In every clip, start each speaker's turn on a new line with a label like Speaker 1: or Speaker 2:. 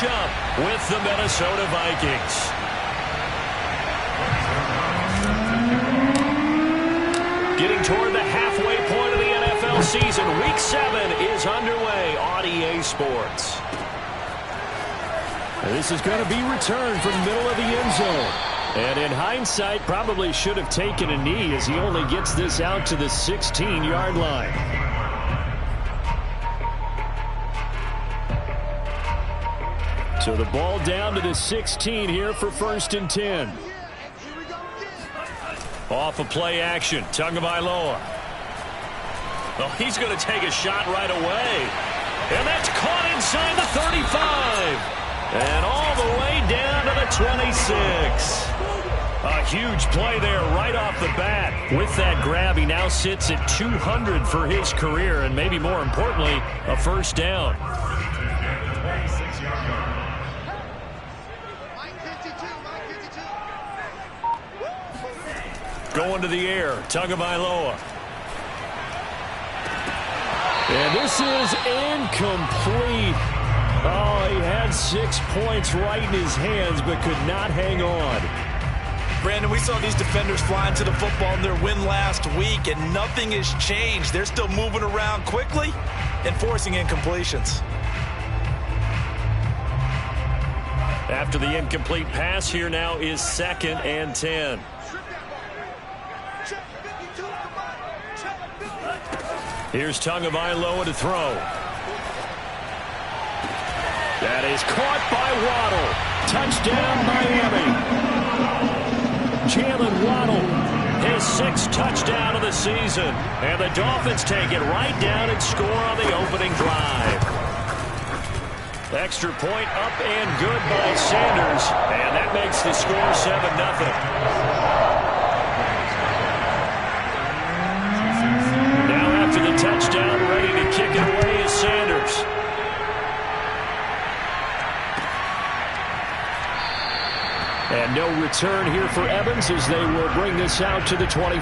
Speaker 1: matchup with the Minnesota Vikings. Getting toward the halfway point of the NFL season. Week 7 is underway on EA Sports.
Speaker 2: This is going to be returned from the middle of the end zone.
Speaker 1: And in hindsight, probably should have taken a knee as he only gets this out to the 16-yard line. So the ball down to the 16 here for 1st and 10. Off of play action, Tagovailoa. Oh, he's going to take a shot right away. And that's caught inside the 35. And all the way down to the 26. A huge play there right off the bat. With that grab, he now sits at 200 for his career, and maybe more importantly, a first down. Going to the air, Tagovailoa.
Speaker 2: And this is incomplete. Oh, he had 6 points right in his hands, but could not hang on.
Speaker 3: Brandon, we saw these defenders flying to the football in their win last week, and nothing has changed. They're still moving around quickly and forcing incompletions.
Speaker 1: After the incomplete pass, here now is 2nd and 10. Here's Tagovailoa to throw. That is caught by Waddle. Touchdown, Miami. Jalen Waddle, his 6th touchdown of the season. And the Dolphins take it right down and score on the opening drive. Extra point up and good by Sanders. And that makes the score 7-0. Now after the touchdown, ready to kick it away is Sanders. And no return here for Evans as they will bring this out to the 25.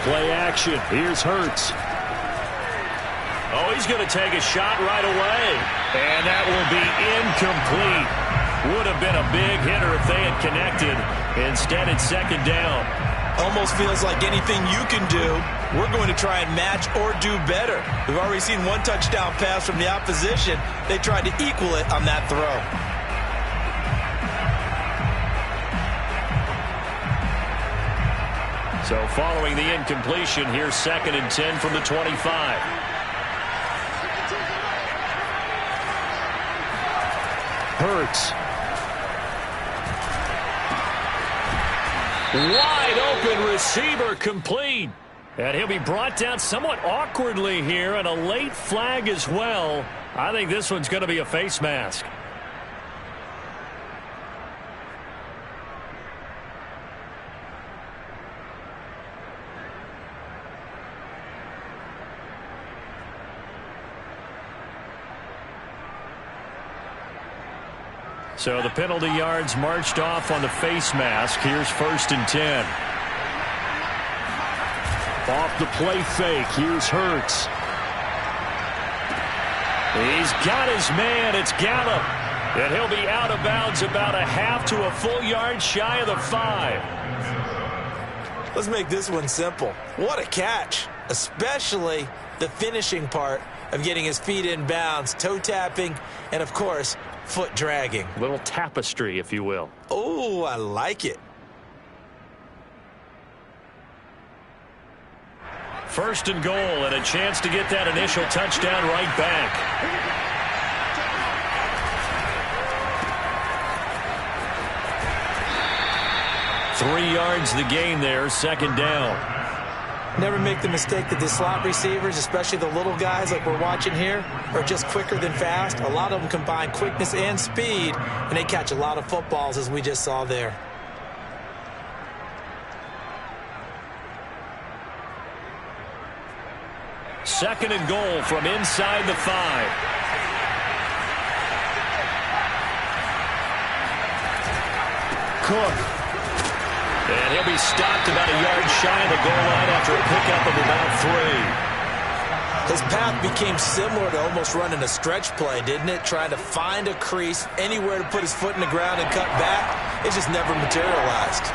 Speaker 1: Play action. Here's Hurts. Oh, he's going to take a shot right away. And that will be incomplete. Would have been a big hitter if they had connected. Instead, it's 2nd down.
Speaker 3: Almost feels like anything you can do, we're going to try and match or do better. We've already seen 1 touchdown pass from the opposition. They tried to equal it on that throw.
Speaker 1: So following the incompletion, here's 2nd and 10 from the 25. Hurts. Wide open receiver complete. And he'll be brought down somewhat awkwardly here, and a late flag as well. I think this one's going to be a face mask. So the penalty yards marched off on the face mask. Here's 1st and 10. Off the play fake. Here's Hurts. He's got his man. It's Gallup. And he'll be out of bounds about a half to a full yard shy of the 5.
Speaker 3: Let's make this one simple. What a catch, especially the finishing part of getting his feet in bounds, toe tapping, and of course, foot dragging.
Speaker 1: A little tapestry, if you will.
Speaker 3: Oh, I like it.
Speaker 1: 1st and goal, and a chance to get that initial touchdown right back. Three yards the gain there, 2nd down.
Speaker 3: Never make the mistake that the slot receivers, especially the little guys like we're watching here, are just quicker than fast. A lot of them combine quickness and speed, and they catch a lot of footballs, as we just saw there.
Speaker 1: second and goal from inside the 5.
Speaker 2: Cook.
Speaker 1: And he'll be stopped about a yard shy of the goal line after a pickup of about 3.
Speaker 3: His path became similar to almost running a stretch play, didn't it? Trying to find a crease, anywhere to put his foot in the ground and cut back. It just never materialized.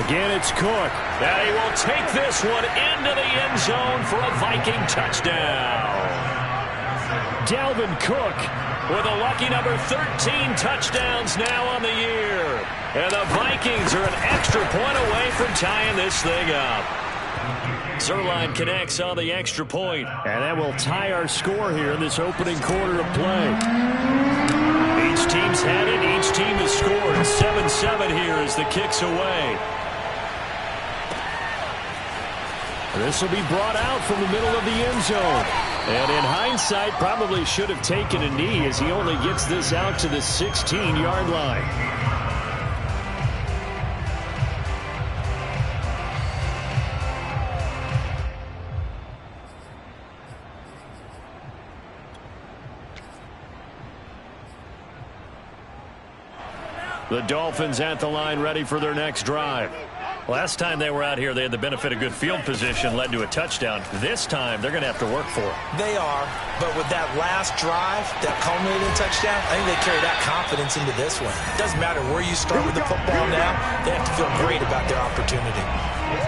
Speaker 2: Again, it's Cook.
Speaker 1: And he will take this one into the end zone for a Viking touchdown.
Speaker 2: Dalvin Cook
Speaker 1: with a lucky number 13 touchdowns now on the year. And the Vikings are an extra point away from tying this thing up. Zerline connects on the extra point.
Speaker 2: And that will tie our score here in this opening quarter of play.
Speaker 1: Each team's had it. Each team has scored. 7-7 here as the kick's away.
Speaker 2: This will be brought out from the middle of the end zone. And in hindsight, probably should have taken a knee as he only gets this out to the 16-yard line.
Speaker 1: The Dolphins at the line ready for their next drive. Last time they were out here, they had the benefit of good field position, led to a touchdown. This time, they're going to have to work for it.
Speaker 3: They are, but with that last drive, that culminating touchdown, I think they carry that confidence into this one. It doesn't matter where you start with the football now, they have to feel great about their opportunity.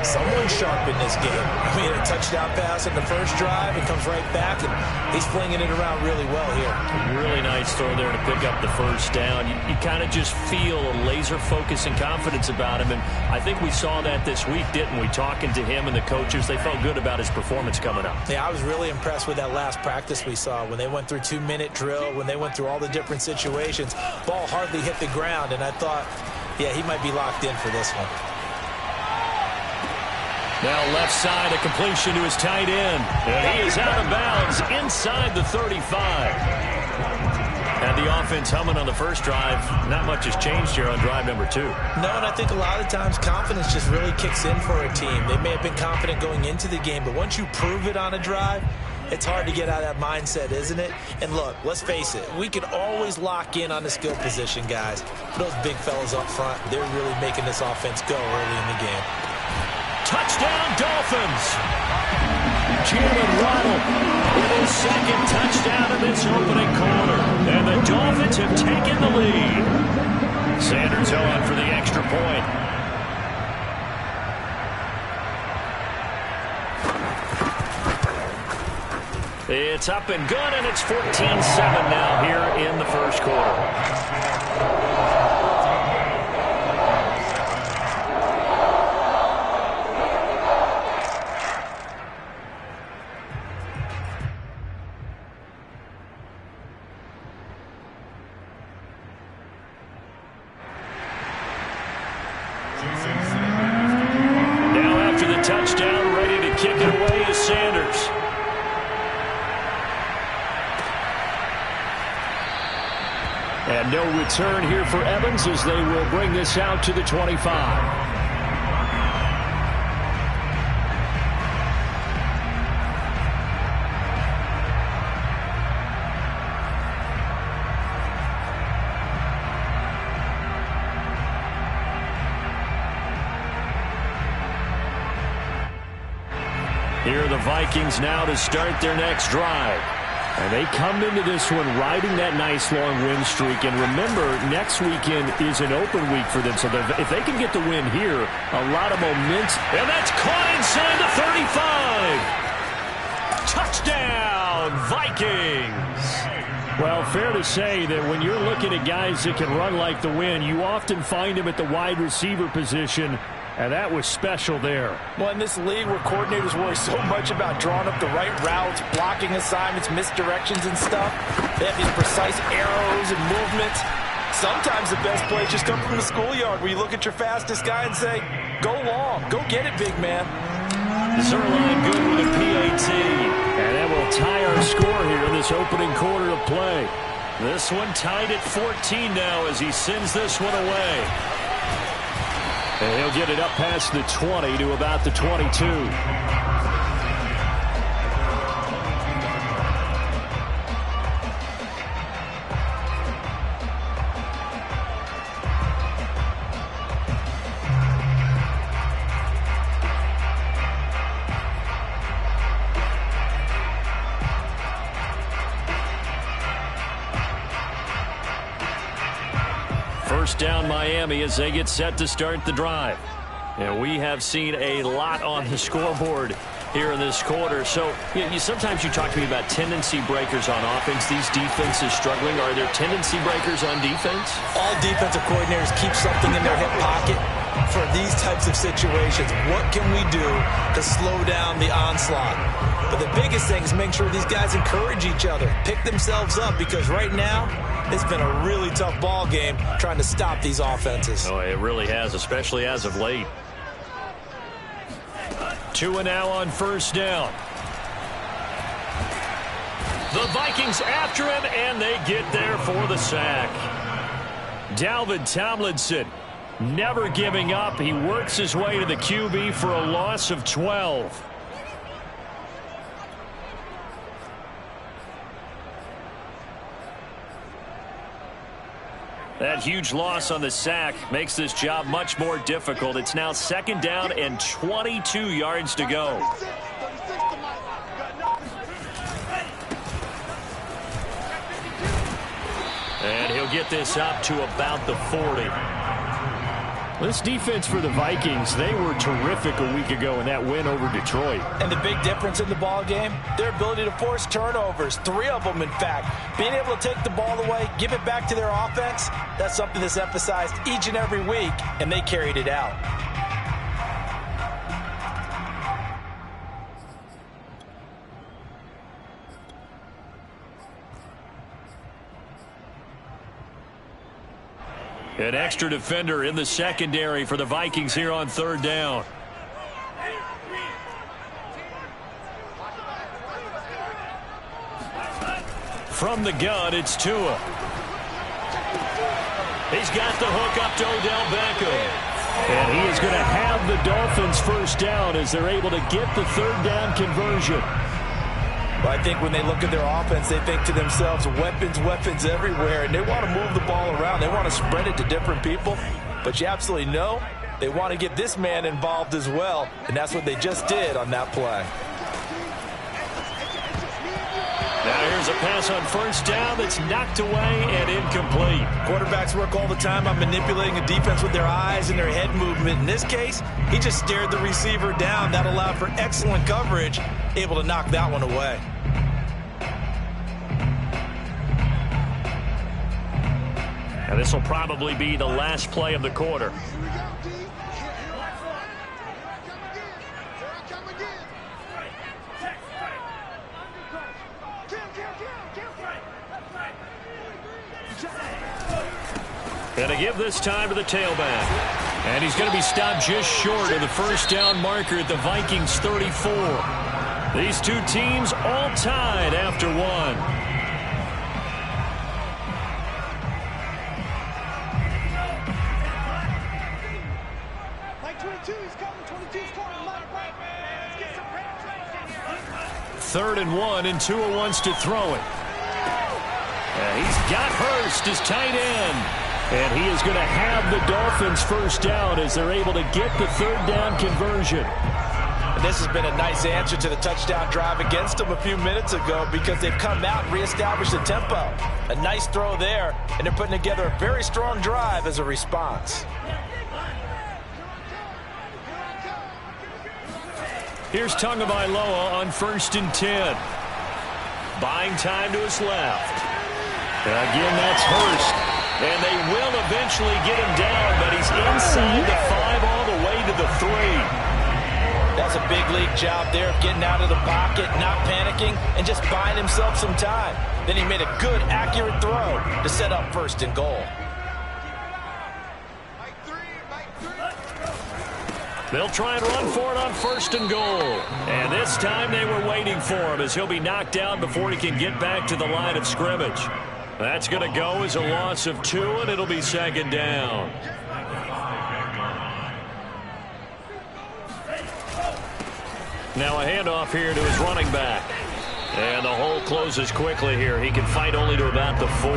Speaker 3: Someone sharp in this game. I mean, a touchdown pass on the first drive, it comes right back, and he's flinging it around really well here.
Speaker 1: Really nice throw there to pick up the first down. You kind of just feel a laser focus and confidence about him, and I think we saw that this week, didn't we? Talking to him and the coaches, they felt good about his performance coming up.
Speaker 3: Yeah, I was really impressed with that last practice we saw when they went through 2-minute drill, when they went through all the different situations. Ball hardly hit the ground, and I thought, yeah, he might be locked in for this one.
Speaker 1: Now left side, a completion to his tight end. And he is out of bounds inside the 35. And the offense humming on the first drive. Not much has changed here on drive number 2.
Speaker 3: No, and I think a lot of times confidence just really kicks in for a team. They may have been confident going into the game, but once you prove it on a drive, it's hard to get out of that mindset, isn't it? And look, let's face it, we can always lock in on the skill position, guys. Those big fellas up front, they're really making this offense go early in the game.
Speaker 1: Touchdown, Dolphins! Jalen Waddle with his second touchdown in this opening quarter. And the Dolphins have taken the lead. Sanders on for the extra point. It's up and good, and it's 14-7 now here in the first quarter. Now after the touchdown, ready to kick it away is Sanders.
Speaker 2: And no return here for Evans as they will bring this out to the 25.
Speaker 1: Here are the Vikings now to start their next drive.
Speaker 2: And they come into this one riding that nice long win streak. And remember, next weekend is an open week for them. So if they can get the win here, a lot of momentum.
Speaker 1: And that's caught inside the 35. Touchdown, Vikings.
Speaker 2: Well, fair to say that when you're looking at guys that can run like the wind, you often find them at the wide receiver position. And that was special there.
Speaker 4: Well, in this league where coordinators worry so much about drawing up the right routes, blocking assignments, misdirections and stuff, they have these precise arrows and movements. Sometimes the best plays just come from the schoolyard where you look at your fastest guy and say, go long, go get it, big man.
Speaker 1: Zerline good with a PAT.
Speaker 2: And that will tie our score here in this opening quarter of play.
Speaker 1: This one tied at 14 now as he sends this one away.
Speaker 2: And he'll get it up past the 20 to about the 22. First down Miami as they get set to start the drive. And we have seen a lot on the scoreboard here in this quarter. So sometimes you talk to me about tendency breakers on offense. These defenses struggling. Are there tendency breakers on defense?
Speaker 3: All defensive coordinators keep something in their hip pocket for these types of situations. What can we do to slow down the onslaught? But the biggest thing is make sure these guys encourage each other, pick themselves up, because right now it's been a really tough ball game trying to stop these offenses.
Speaker 2: Oh, it really has, especially as of late. 2 now on first down. The Vikings after him, and they get there for the sack. Dalvin Tomlinson never giving up. He works his way to the QB for a loss of 12. That huge loss on the sack makes this job much more difficult. It's now second down and 22 yards to go. And he'll get this up to about the 40. This defense for the Vikings, they were terrific a week ago in that win over Detroit.
Speaker 4: And the big difference in the ball game, their ability to force turnovers, 3 of them in fact. Being able to take the ball away, give it back to their offense, that's something that's emphasized each and every week, and they carried it out.
Speaker 2: An extra defender in the secondary for the Vikings here on third down. From the gun, it's Tua. He's got the hook up to Odell Beckham. And he is going to have the Dolphins first down as they're able to get the third down conversion.
Speaker 4: Well, I think when they look at their offense, they think to themselves, weapons, weapons everywhere, and they want to move the ball around. They want to spread it to different people, but you absolutely know they want to get this man involved as well, and that's what they just did on that play.
Speaker 2: Now here's a pass on first down that's knocked away and incomplete.
Speaker 3: Quarterbacks work all the time on manipulating a defense with their eyes and their head movement. In this case, he just stared the receiver down. That allowed for excellent coverage, able to knock that one away.
Speaker 2: And this will probably be the last play of the quarter. And to give this time to the tailback. And he's going to be stopped just short of the first down marker at the Vikings 34. These two teams all tied after one. Third and 1, and Tua wants to throw it. And he's got Hurst as tight end. And he is going to have the Dolphins first down as they're able to get the third down conversion.
Speaker 4: And this has been a nice answer to the touchdown drive against them a few minutes ago because they've come out and reestablished the tempo. A nice throw there, and they're putting together a very strong drive as a response.
Speaker 2: Here's Tagovailoa on 1st and 10. Buying time to his left. Again, that's Hurst. And they will eventually get him down, but he's inside the 5 all the way to the 3.
Speaker 4: That's a big league job there of getting out of the pocket, not panicking, and just buying himself some time. Then he made a good, accurate throw to set up 1st and goal.
Speaker 2: They'll try and run for it on 1st and goal. And this time they were waiting for him as he'll be knocked down before he can get back to the line of scrimmage. That's going to go as a loss of 2, and it'll be 2nd down. Now a handoff here to his running back. And the hole closes quickly here. He can fight only to about the 4.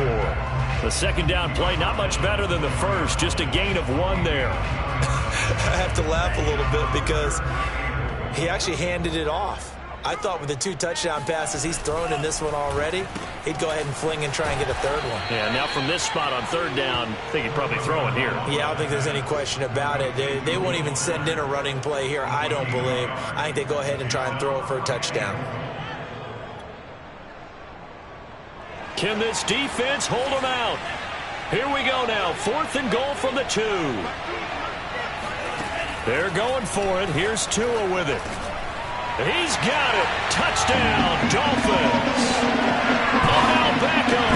Speaker 2: The second down play, not much better than the first. Just a gain of 1 there.
Speaker 3: I have to laugh a little bit because he actually handed it off. I thought with the 2 touchdown passes he's thrown in this one already, he'd go ahead and fling and try and get a third one.
Speaker 2: Yeah, now from this spot on third down, I think he'd probably throw it here.
Speaker 3: Yeah, I don't think there's any question about it. They won't even send in a running play here, I don't believe. I think they go ahead and try and throw it for a touchdown.
Speaker 2: Can this defense hold them out? Here we go now, 4th and goal from the 2. They're going for it. Here's Tua with it. He's got it. Touchdown, Dolphins. Odell Beckham.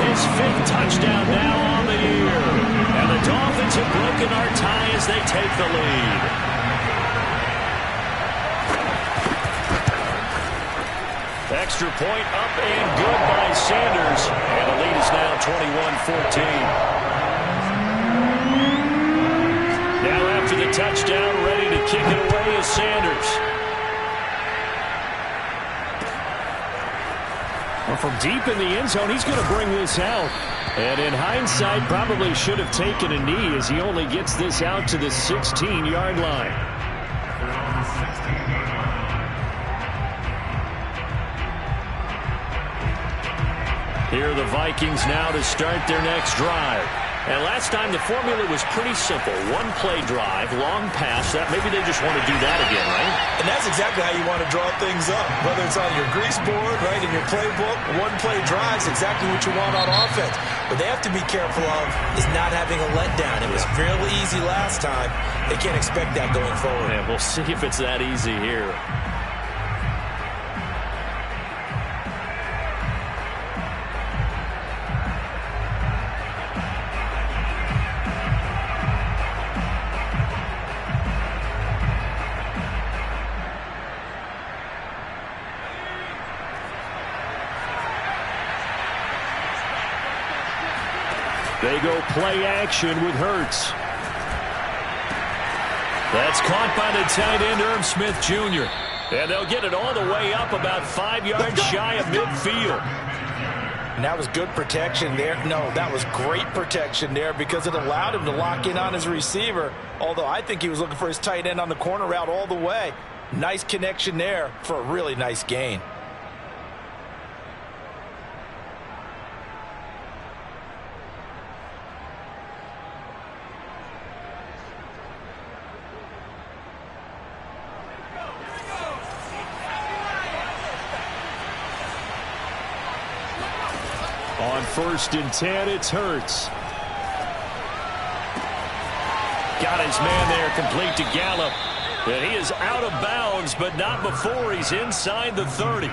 Speaker 2: His 5th touchdown now on the year. And the Dolphins have broken our tie as they take the lead. Extra point up and good by Sanders. And the lead is now 21-14. Now after the touchdown, ready to kick it away is Sanders. Well, from deep in the end zone, he's going to bring this out. And in hindsight, probably should have taken a knee as he only gets this out to the 16-yard line. Here are the Vikings now to start their next drive. And last time the formula was pretty simple. 1-play drive, long pass. That maybe they just want to do that again, right?
Speaker 3: And that's exactly how you want to draw things up. Whether it's on your grease board, right, in your playbook, 1-play drive is exactly what you want on offense. What they have to be careful of is not having a letdown. It was real easy last time. They can't expect that going forward.
Speaker 2: Yeah, we'll see if it's that easy here. They go play action with Hurts. That's caught by the tight end, Irv Smith Jr. And they'll get it all the way up about 5 yards shy of midfield.
Speaker 4: And that was good protection there. No, that was great protection there because it allowed him to lock in on his receiver. Although I think he was looking for his tight end on the corner route all the way. Nice connection there for a really nice gain.
Speaker 2: On 1st and 10, it's Hurts. Got his man there, complete to Gallup. And he is out of bounds, but not before he's inside the 30.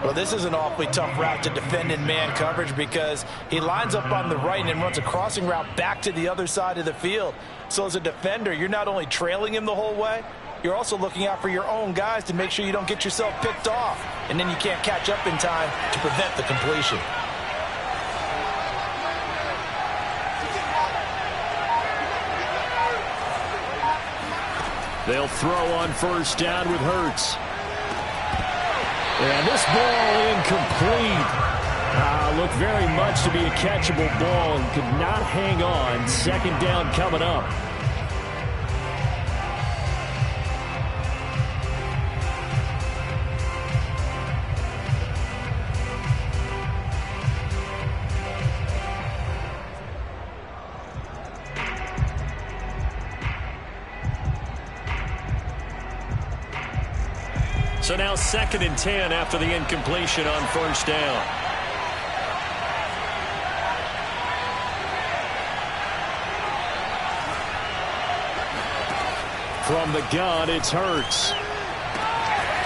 Speaker 4: Well, this is an awfully tough route to defend in man coverage because he lines up on the right and then runs a crossing route back to the other side of the field. So as a defender, you're not only trailing him the whole way, you're also looking out for your own guys to make sure you don't get yourself picked off. And then you can't catch up in time to prevent the completion.
Speaker 2: They'll throw on 1st down with Hurts. And this ball incomplete. Looked very much to be a catchable ball and could not hang on. 2nd down coming up. So now 2nd and 10 after the incompletion on 1st down. From the gun, it's Hurts.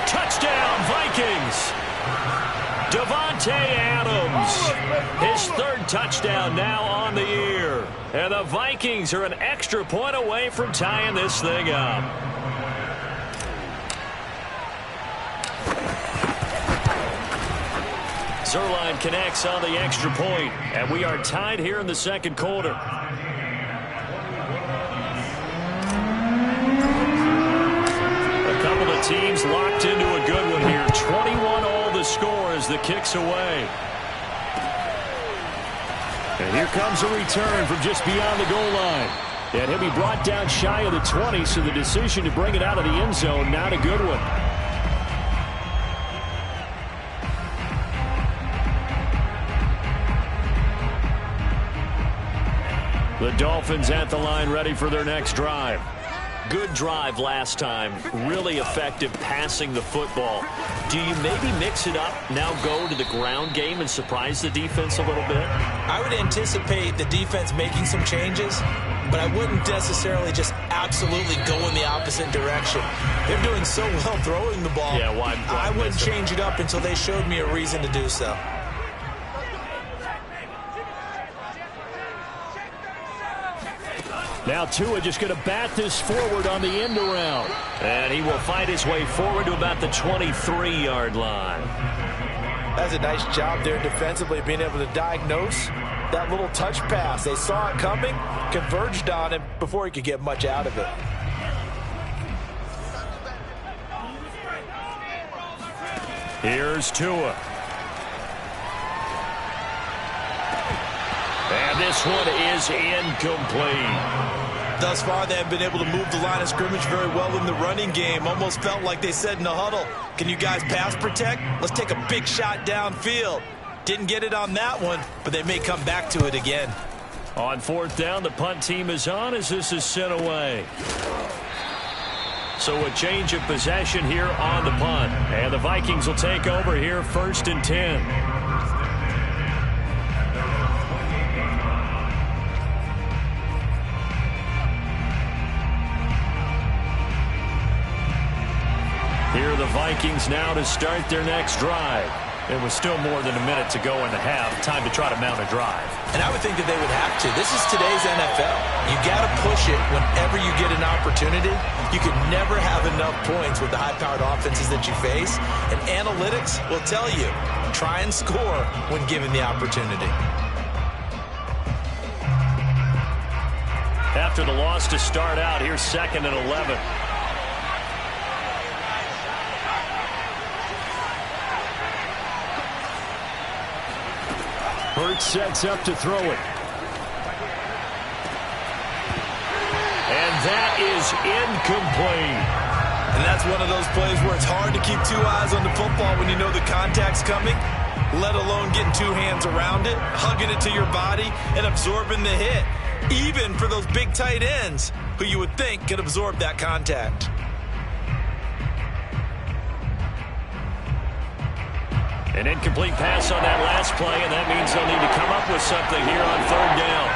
Speaker 2: Touchdown, Vikings! Davante Adams, his 3rd touchdown now on the year. And the Vikings are an extra point away from tying this thing up. Zerline connects on the extra point, and we are tied here in the 2nd quarter. A couple of Both teams locked into a good one here. 21 all the score as the kick's away. And here comes a return from just beyond the goal line. And he'll be brought down shy of the 20, so the decision to bring it out of the end zone, not a good one. The Dolphins at the line ready for their next drive. Good drive last time. Really effective passing the football. Do you maybe mix it up, now go to the ground game and surprise the defense a little bit?
Speaker 3: I would anticipate the defense making some changes, but I wouldn't necessarily just absolutely go in the opposite direction. They're doing so well throwing the ball.
Speaker 2: Yeah, why
Speaker 3: I wouldn't change it up until they showed me a reason to do so.
Speaker 2: Now Tua just going to bat this forward on the end around. And he will fight his way forward to about the 23-yard line.
Speaker 4: That's a nice job there defensively, being able to diagnose that little touch pass. They saw it coming, converged on him before he could get much out of it.
Speaker 2: Here's Tua. And this one is incomplete.
Speaker 3: Thus far, they have been able to move the line of scrimmage very well in the running game. Almost felt like they said in the huddle, can you guys pass protect? Let's take a big shot downfield. Didn't get it on that one, but they may come back to it again.
Speaker 2: On fourth down, the punt team is on as this is sent away. So a change of possession here on the punt. And the Vikings will take over here 1st and 10. Here are the Vikings now to start their next drive. There was still more than a minute to go in the half. Time to try to mount a drive.
Speaker 3: And I would think that they would have to. This is today's NFL. You got to push it whenever you get an opportunity. You can never have enough points with the high-powered offenses that you face. And analytics will tell you, try and score when given the opportunity.
Speaker 2: After the loss to start out, here's 2nd and 11. Hurts sets up to throw it. And that is incomplete.
Speaker 3: And that's one of those plays where it's hard to keep 2 eyes on the football when you know the contact's coming, let alone getting 2 hands around it, hugging it to your body, and absorbing the hit. Even for those big tight ends who you would think could absorb that contact.
Speaker 2: An incomplete pass on that last play, and that means they'll need to come up with something here on 3rd down.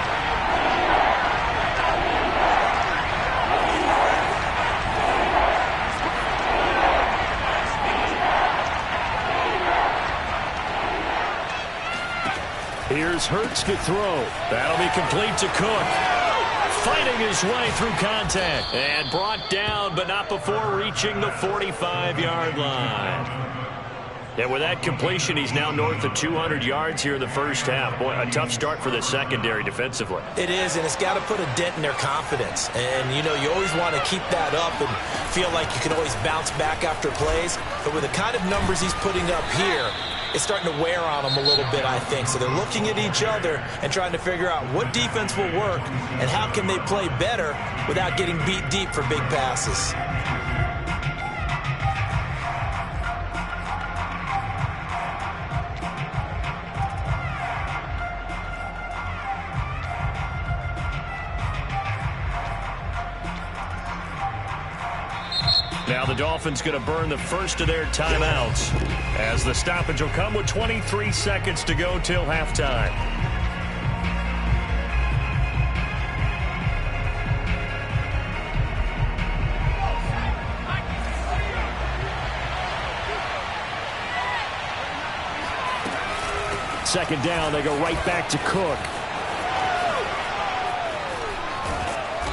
Speaker 2: Here's Hurts to throw. That'll be complete to Cook. Fighting his way through contact. And brought down, but not before reaching the 45-yard line. And with that completion, he's now north of 200 yards here in the first half. Boy, a tough start for the secondary defensively.
Speaker 3: It is, and it's got to put a dent in their confidence. And, you know, you always want to keep that up and feel like you can always bounce back after plays. But with the kind of numbers he's putting up here, it's starting to wear on them a little bit, I think. So they're looking at each other and trying to figure out what defense will work and how can they play better without getting beat deep for big passes.
Speaker 2: Now the Dolphins going to burn the first of their timeouts as the stoppage will come with 23 seconds to go till halftime. Second down, they go right back to Cook.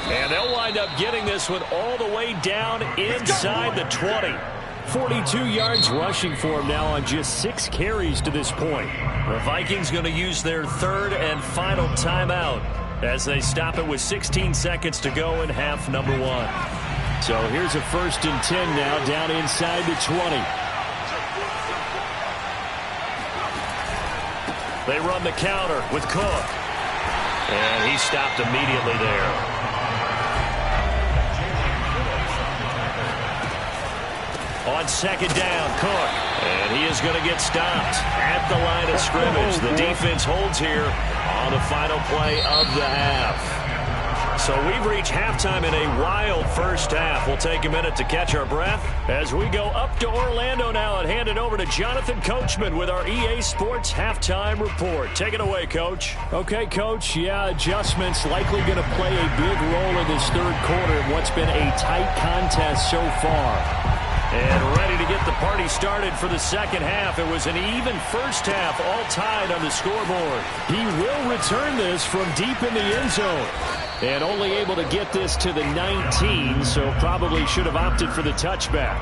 Speaker 2: And they'll wind up getting this one all the way down inside the 20. 42 yards rushing for him now on just 6 carries to this point. The Vikings going to use their 3rd and final timeout as they stop it with 16 seconds to go in half number 1. So here's a 1st and 10 now, down inside the 20. They run the counter with Cook. And he stopped immediately there. On 2nd down, Cook. And he is going to get stopped at the line of scrimmage. The defense holds here on the final play of the half. So we've reached halftime in a wild first half. We'll take a minute to catch our breath as we go up to Orlando now and hand it over to Jonathan Coachman with our EA Sports Halftime Report. Take it away, Coach.
Speaker 5: Okay, Coach. Yeah, adjustments likely going to play a big role in this 3rd quarter in what's been a tight contest so far.
Speaker 2: And ready to get the party started for the 2nd half. It was an even first half, all tied on the scoreboard.
Speaker 5: He will return this from deep in the end zone.
Speaker 2: And only able to get this to the 19, so probably should have opted for the touchback.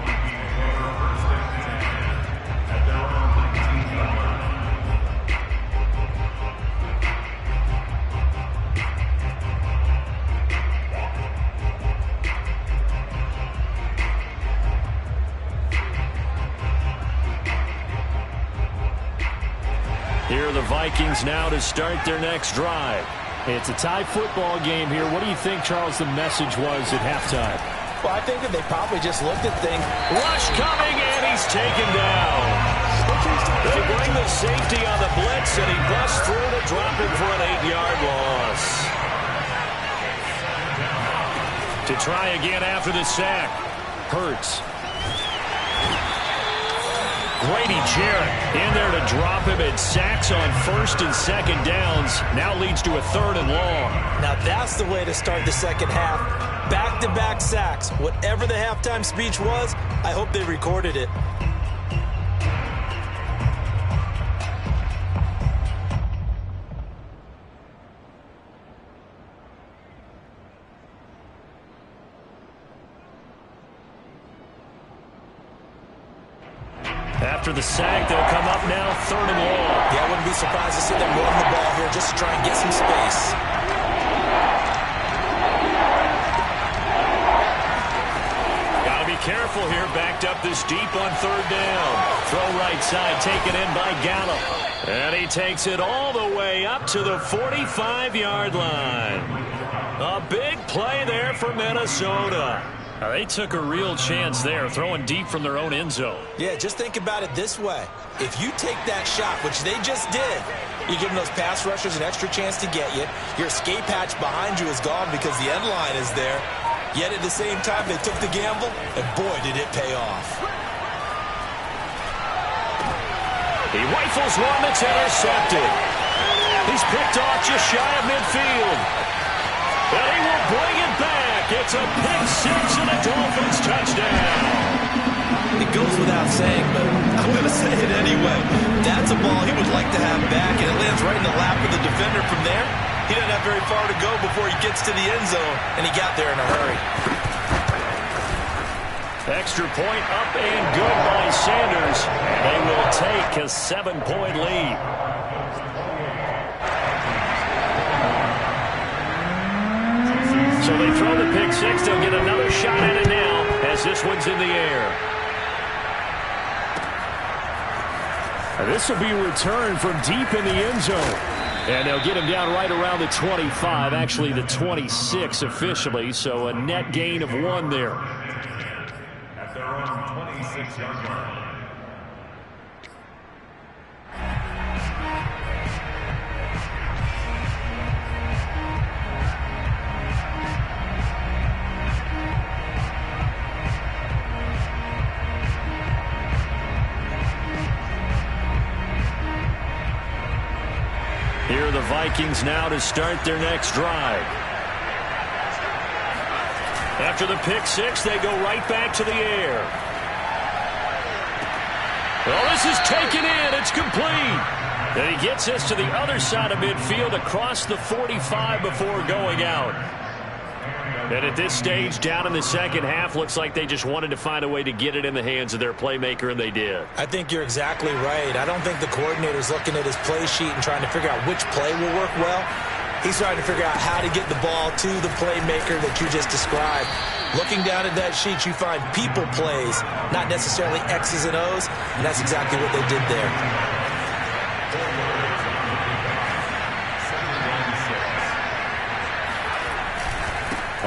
Speaker 2: Here are the Vikings now to start their next drive.
Speaker 5: It's a tie football game here. What do you think, Charles, the message was at halftime?
Speaker 4: Well, I think that they probably just looked at things.
Speaker 2: Rush coming, and he's taken down. They bring the safety on the blitz, and he busts through to drop him for an 8-yard loss. To try again after the sack. Hurts. Grady Jarrett in there to drop him, and sacks on 1st and 2nd downs. Now leads to a 3rd and long.
Speaker 3: Now that's the way to start the 2nd half. Back-to-back sacks. Whatever the halftime speech was, I hope they recorded it.
Speaker 2: After the sack, they'll come up now 3rd and long.
Speaker 3: Yeah, I wouldn't be surprised to see them run the ball here just to try and get some space.
Speaker 2: Got to be careful here, backed up this deep on 3rd down. Throw right side, taken in by Gallup. And he takes it all the way up to the 45-yard line. A big play there for Minnesota. They took a real chance there, throwing deep from their own end zone.
Speaker 3: Yeah, just think about it this way. If you take that shot, which they just did, you're giving those pass rushers an extra chance to get you. Your escape hatch behind you is gone because the end line is there. Yet at the same time, they took the gamble, and boy, did it pay off.
Speaker 2: He rifles one that's intercepted. He's picked off just shy of midfield. And he will bring it back. It's a pick 6 and a Dolphins touchdown.
Speaker 3: It goes without saying, but I'm going to say it anyway. That's a ball he would like to have back, and it lands right in the lap of the defender from there. He doesn't have very far to go before he gets to the end zone, and he got there in a hurry.
Speaker 2: Extra point up and good by Sanders. They will take a 7-point lead. So they throw the pick 6. They'll get another shot at it now as this one's in the air.
Speaker 5: This will be returned from deep in the end zone. And they'll get him down right around the 25, actually the 26 officially, so a net gain of 1 there.
Speaker 6: At their own 26-yard line.
Speaker 2: Here are the Vikings now to start their next drive. After the pick 6, they go right back to the air. Well, this is taken in. It's complete. And he gets us to the other side of midfield across the 45 before going out. And at this stage, down in the second half, looks like they just wanted to find a way to get it in the hands of their playmaker, and they did.
Speaker 3: I think you're exactly right. I don't think the coordinator's looking at his play sheet and trying to figure out which play will work well. He's trying to figure out how to get the ball to the playmaker that you just described. Looking down at that sheet, you find people plays, not necessarily X's and O's, and that's exactly what they did there.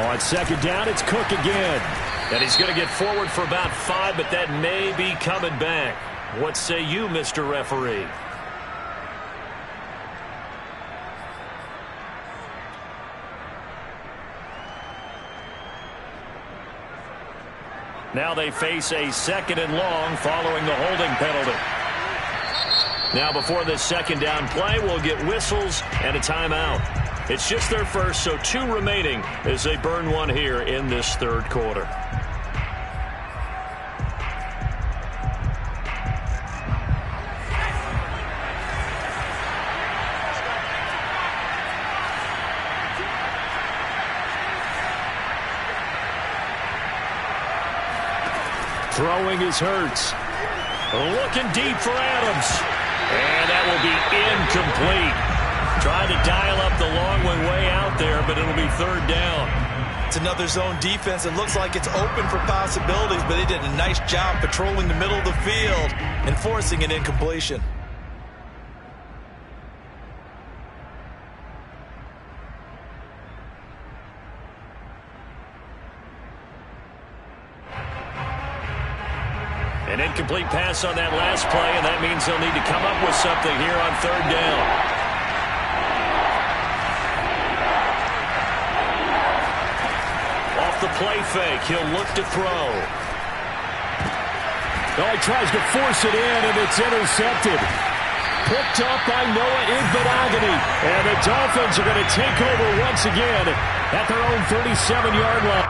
Speaker 5: On second down, it's Cook again.
Speaker 2: And he's going to get forward for about 5, but that may be coming back. What say you, Mr. Referee? Now they face a 2nd and long following the holding penalty. Now before this second down play, we'll get whistles and a timeout. It's just their first, so 2 remaining as they burn one here in this 3rd quarter.
Speaker 5: Throwing is Hurts.
Speaker 2: Looking deep for Adams. And that will be incomplete. Trying to dial up the long one way out there, but it'll be 3rd down.
Speaker 3: It's another zone defense. It looks like it's open for possibilities, but they did a nice job patrolling the middle of the field and forcing an incompletion.
Speaker 2: An incomplete pass on that last play, and that means they'll need to come up with something here on 3rd down. Off the play fake, he'll look to throw.
Speaker 5: Oh, he tries to force it in, and it's intercepted. Picked up by Noah Igbenogany. And the Dolphins are going to take over once again at their own 37-yard line.